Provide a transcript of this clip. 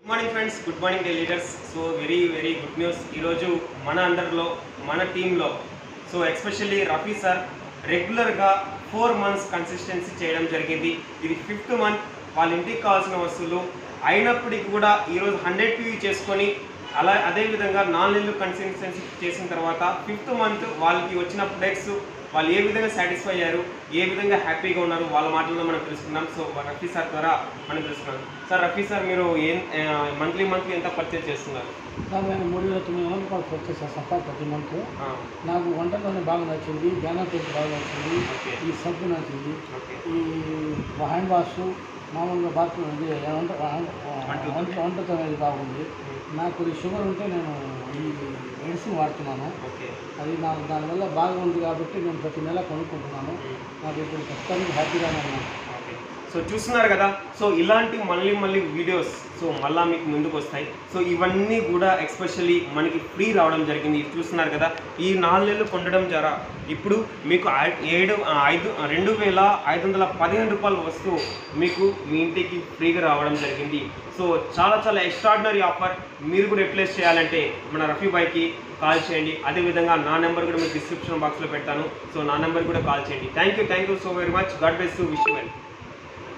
Good morning friends, good morning day leaders. So very good news. ఈరోజు మన అండర్లో మన టీంలో ఎస్పెషల్లీ రఫీ సార్ రెగ్యులర్గా 4 months కన్సిస్టెన్సీ చేయడం జరిగింది. ఇది 5th month. వాళ్ళ ఇంటికి కావాల్సిన వస్తువులు అయినప్పటికీ కూడా ఈరోజు 100 PV చేసుకొని అదేవిధంగా 4 నెలలు కన్సిస్టెన్సీ చేసిన తర్వాత 5th month వాళ్ళకి వచ్చిన ప్రొడక్ట్స్ వాళ్ళు ఏ విధంగా సాటిస్ఫై అయ్యారు, ఏ విధంగా హ్యాపీగా ఉన్నారు వాళ్ళ మాటల్లో మనం తెలుసుకున్నాం. సో రఫీ సార్ ద్వారా మనం తెలుసుకున్నాం. సార్ రఫీ సార్, మీరు మంత్లీ ఎంత పర్చేజ్ చేస్తున్నారు? నేను 3,900 రూపాయలు పర్చేస్ చేస్తాను ప్రతి మంత్. నాకు వంటలోనే బాగా నచ్చింది, బ్యానర్ పేరు బాగా నచ్చింది, ఈ సబ్బు నచ్చింది, ఈ హ్యాండ్ వాష్ మామూలుగా బాత్రూమ్ వంటతో అనేది బాగుంది. నాకు షుగర్ ఉంటే నేను ఈ మెడిసిన్ వాడుతున్నాను. అది నాకు దానివల్ల బాగా ఉంది కాబట్టి నేను ప్రతి నెల కొనుక్కుంటున్నాను. నాకు ఇప్పుడు ప్రస్తుతానికి హ్యాపీగానే ఉన్నాను. సో చూస్తున్నారు కదా, సో ఇలాంటి మళ్ళీ వీడియోస్ మళ్ళీ మీకు ముందుకు వస్తాయి. సో ఇవన్నీ కూడా ఎస్పెషల్లీ మనకి ఫ్రీ రావడం జరిగింది. చూస్తున్నారు కదా, ఈ 4 నెలలు పొందడం ద్వారా ఇప్పుడు మీకు 2,515 రూపాయల వస్తువు మీకు మీ ఇంటికి ఫ్రీగా రావడం జరిగింది. సో చాలా ఎక్స్ట్రాడినరీ ఆఫర్. మీరు కూడా యూటిలైజ్ చేయాలంటే మన రఫీ బాయ్కి కాల్ చేయండి. అదేవిధంగా నా నెంబర్ కూడా మీకు డిస్క్రిప్షన్ బాక్స్లో పెడతాను. సో నా నెంబర్ కూడా కాల్ చేయండి. Thank you so very much. God bless you. Wish you well.